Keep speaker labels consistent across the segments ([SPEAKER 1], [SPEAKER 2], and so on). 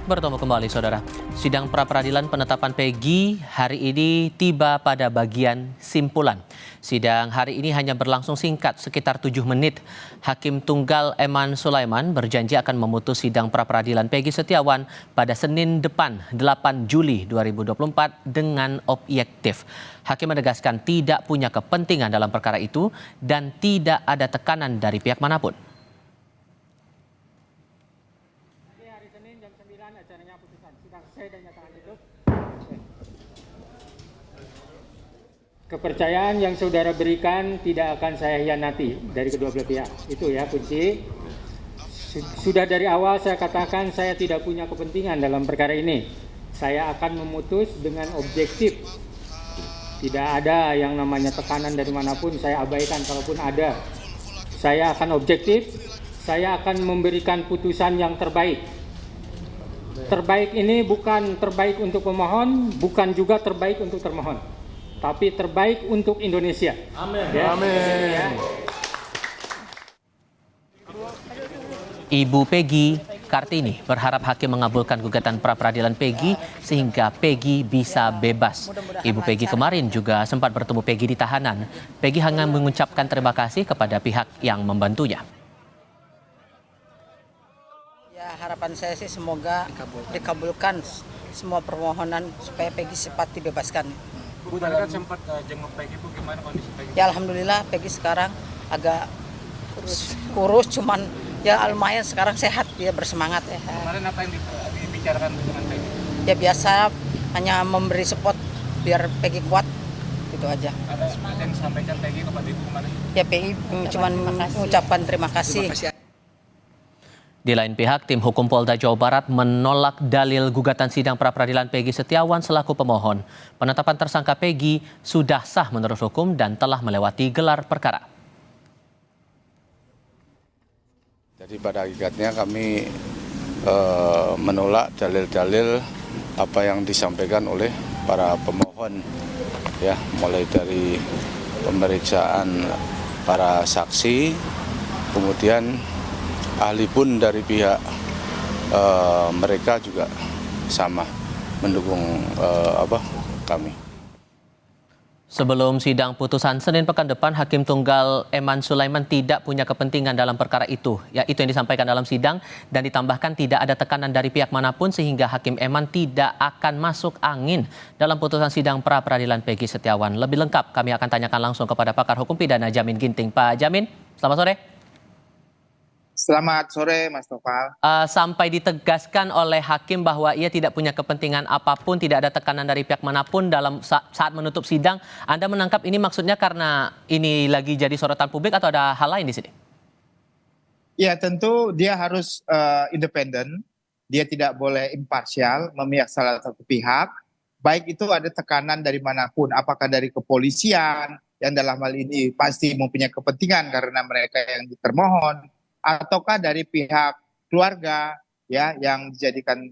[SPEAKER 1] Bertemu kembali, Saudara. Sidang pra-peradilan penetapan Peggy hari ini tiba pada bagian simpulan. Sidang hari ini hanya berlangsung singkat, sekitar 7 menit. Hakim Tunggal Eman Sulaiman berjanji akan memutus sidang pra-peradilan Peggy Setiawan pada Senin depan, 8 Juli 2024 dengan objektif. Hakim menegaskan tidak punya kepentingan dalam perkara itu dan tidak ada tekanan dari pihak manapun.
[SPEAKER 2] Acaranya putusan sidang saya dan nyatakan itu. Kepercayaan yang saudara berikan tidak akan saya hianati dari kedua belah pihak. Itu ya kunci. Sudah dari awal saya katakan saya tidak punya kepentingan dalam perkara ini. Saya akan memutus dengan objektif. Tidak ada yang namanya tekanan dari manapun, saya abaikan kalaupun ada. Saya akan objektif, saya akan memberikan putusan yang terbaik. Terbaik ini bukan terbaik untuk pemohon, bukan juga terbaik untuk termohon, tapi terbaik untuk Indonesia.
[SPEAKER 3] Amin.
[SPEAKER 2] Ya.
[SPEAKER 3] Amin.
[SPEAKER 2] Ya.
[SPEAKER 1] Ibu Peggy Kartini berharap hakim mengabulkan gugatan pra-peradilan Peggy sehingga Peggy bisa bebas. Ibu Peggy kemarin juga sempat bertemu Peggy di tahanan. Peggy hanya mengucapkan terima kasih kepada pihak yang membantunya.
[SPEAKER 4] Ya, harapan saya sih semoga dikabulkan semua permohonan supaya Peggy cepat dibebaskan.
[SPEAKER 3] Bu, tadi kan sempat jenguk Peggy, Bu, gimana kondisi Peggy?
[SPEAKER 4] Ya alhamdulillah Peggy sekarang agak kurus cuman ya lumayan sekarang sehat, dia bersemangat ya.
[SPEAKER 3] Kemarin apa yang dibicarakan dengan Peggy?
[SPEAKER 4] Ya biasa hanya memberi support biar Peggy kuat gitu aja.
[SPEAKER 3] Ada yang disampaikan Peggy kepada Ibu kemarin?
[SPEAKER 4] Ya Peggy cuman mengucapkan terima kasih.
[SPEAKER 1] Di lain pihak, tim hukum Polda Jawa Barat menolak dalil gugatan sidang pra-peradilan Peggy Setiawan selaku pemohon. Penetapan tersangka Peggy sudah sah menurut hukum dan telah melewati gelar perkara.
[SPEAKER 5] Jadi pada hakikatnya kami menolak dalil-dalil apa yang disampaikan oleh para pemohon, ya, mulai dari pemeriksaan para saksi, kemudian ahli pun dari pihak mereka juga sama mendukung kami.
[SPEAKER 1] Sebelum sidang putusan Senin pekan depan, Hakim Tunggal Eman Sulaiman tidak punya kepentingan dalam perkara itu. Ya, itu yang disampaikan dalam sidang dan ditambahkan tidak ada tekanan dari pihak manapun sehingga Hakim Eman tidak akan masuk angin dalam putusan sidang pra-peradilan Peggy Setiawan. Lebih lengkap kami akan tanyakan langsung kepada pakar hukum pidana Jamin Ginting. Pak Jamin, selamat sore.
[SPEAKER 6] Selamat sore, Mas Noval.
[SPEAKER 1] Sampai ditegaskan oleh hakim bahwa ia tidak punya kepentingan apapun, tidak ada tekanan dari pihak manapun dalam saat menutup sidang. Anda menangkap ini maksudnya karena ini lagi jadi sorotan publik atau ada hal lain di sini?
[SPEAKER 6] Ya, tentu dia harus independen. Dia tidak boleh imparsial, memihak salah satu pihak. Baik itu ada tekanan dari manapun, apakah dari kepolisian yang dalam hal ini pasti mempunyai kepentingan karena mereka yang termohon, ataukah dari pihak keluarga ya yang dijadikan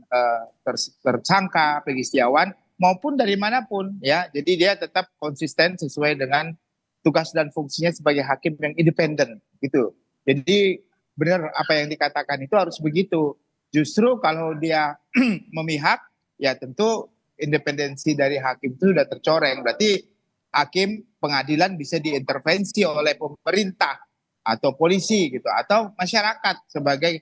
[SPEAKER 6] tersangka Peggy Setiawan maupun dari manapun ya. Jadi dia tetap konsisten sesuai dengan tugas dan fungsinya sebagai hakim yang independen gitu. Jadi benar apa yang dikatakan itu harus begitu. Justru kalau dia memihak ya tentu independensi dari hakim itu sudah tercoreng. Berarti hakim pengadilan bisa diintervensi oleh pemerintah atau polisi gitu atau masyarakat sebagai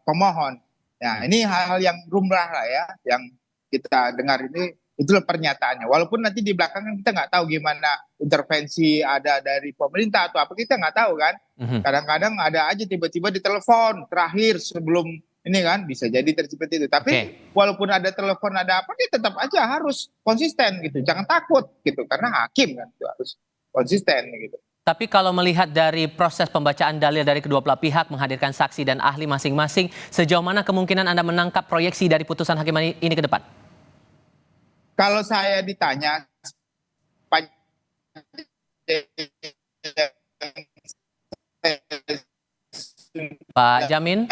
[SPEAKER 6] pemohon. Nah, ini hal-hal yang lumrah lah ya yang kita dengar ini, itulah pernyataannya. Walaupun nanti di belakang kita nggak tahu gimana intervensi ada dari pemerintah atau apa, kita nggak tahu kan. Kadang-kadang ada aja tiba-tiba di telepon terakhir sebelum ini kan, bisa jadi seperti itu. Tapi walaupun ada telepon ada apa, dia tetap aja harus konsisten gitu. Jangan takut gitu karena hakim kan itu harus konsisten gitu.
[SPEAKER 1] Tapi kalau melihat dari proses pembacaan dalil dari kedua belah pihak, menghadirkan saksi dan ahli masing-masing, sejauh mana kemungkinan Anda menangkap proyeksi dari putusan hakim ini ke depan?
[SPEAKER 6] Kalau saya ditanya,
[SPEAKER 1] Pak Jamin?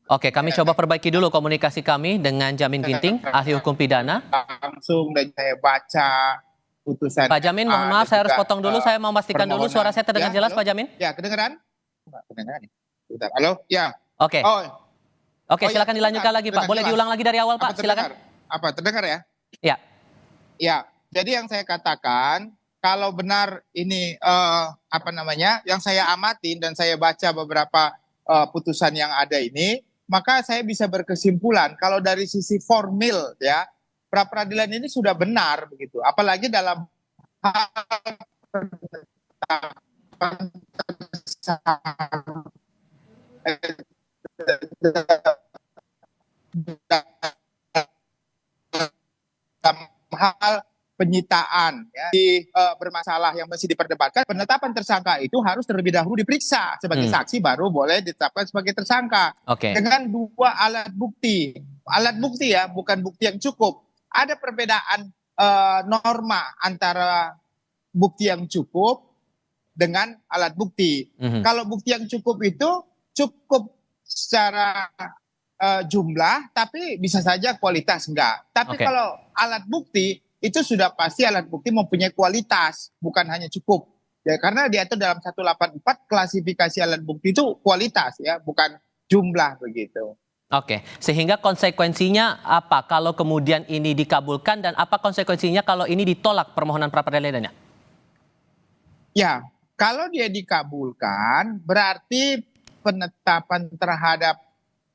[SPEAKER 1] Oke, kami coba perbaiki dulu komunikasi kami dengan Jamin Ginting, ahli hukum pidana.
[SPEAKER 6] Langsung dan saya baca putusan.
[SPEAKER 1] Pak Jamin, mohon maaf saya harus
[SPEAKER 6] juga,
[SPEAKER 1] potong dulu. Saya mau memastikan dulu suara saya terdengar
[SPEAKER 6] Ya,
[SPEAKER 1] jelas,
[SPEAKER 6] halo?
[SPEAKER 1] Pak Jamin.
[SPEAKER 6] Ya, kedengeran? Nggak kedengeran. Bentar. Halo? Ya.
[SPEAKER 1] Oke.
[SPEAKER 6] Oh,
[SPEAKER 1] Oke,
[SPEAKER 6] oh, ya,
[SPEAKER 1] silakan dilanjutkan lagi, Pak.
[SPEAKER 6] terdengar
[SPEAKER 1] Boleh
[SPEAKER 6] jelas.
[SPEAKER 1] diulang lagi dari awal, Pak? Silakan.
[SPEAKER 6] Apa terdengar ya?
[SPEAKER 1] Ya.
[SPEAKER 6] Ya, jadi yang saya katakan, kalau benar ini yang saya amatin dan saya baca beberapa putusan yang ada ini, maka saya bisa berkesimpulan kalau dari sisi formil ya, pra peradilan ini sudah benar begitu. Apalagi dalam hal dalam hal penyitaan ya, bermasalah yang masih diperdebatkan, penetapan tersangka itu harus terlebih dahulu diperiksa sebagai saksi, baru boleh ditetapkan sebagai tersangka.
[SPEAKER 1] Oke.
[SPEAKER 6] Dengan 2 alat bukti ya, bukan bukti yang cukup. Ada perbedaan norma antara bukti yang cukup dengan alat bukti. Kalau bukti yang cukup itu cukup secara jumlah, tapi bisa saja kualitas enggak. Tapi kalau alat bukti itu sudah pasti alat bukti mempunyai kualitas, bukan hanya cukup. Ya, karena diatur dalam 184 klasifikasi alat bukti itu kualitas ya, bukan jumlah begitu.
[SPEAKER 1] Oke, sehingga konsekuensinya apa kalau kemudian ini dikabulkan dan apa konsekuensinya kalau ini ditolak permohonan pra peradilannya?
[SPEAKER 6] Ya, kalau dia dikabulkan berarti penetapan terhadap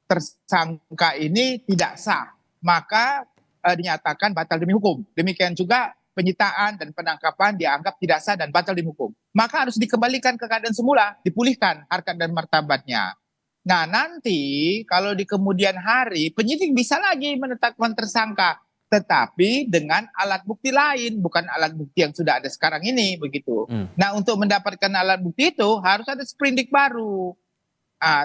[SPEAKER 6] tersangka ini tidak sah, maka dinyatakan batal demi hukum. Demikian juga penyitaan dan penangkapan dianggap tidak sah dan batal demi hukum. Maka harus dikembalikan ke keadaan semula, dipulihkan harkat dan martabatnya. Nah, nanti kalau di kemudian hari penyidik bisa lagi menetapkan tersangka, tetapi dengan alat bukti lain, bukan alat bukti yang sudah ada sekarang ini begitu. Nah, untuk mendapatkan alat bukti itu harus ada sprindik baru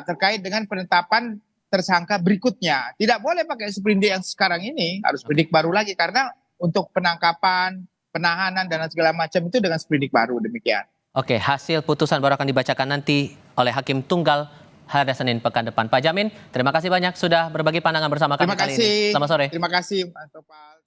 [SPEAKER 6] terkait dengan penetapan tersangka berikutnya. Tidak boleh pakai sprindik yang sekarang ini, harus sprindik baru lagi karena untuk penangkapan, penahanan dan segala macam itu dengan sprindik baru, demikian.
[SPEAKER 1] Oke, hasil putusan baru akan dibacakan nanti oleh Hakim Tunggal pada Senin pekan depan. Pak Jamin, terima kasih banyak sudah berbagi pandangan bersama kami kali ini. Selamat sore.
[SPEAKER 6] Terima kasih, Mas Topal.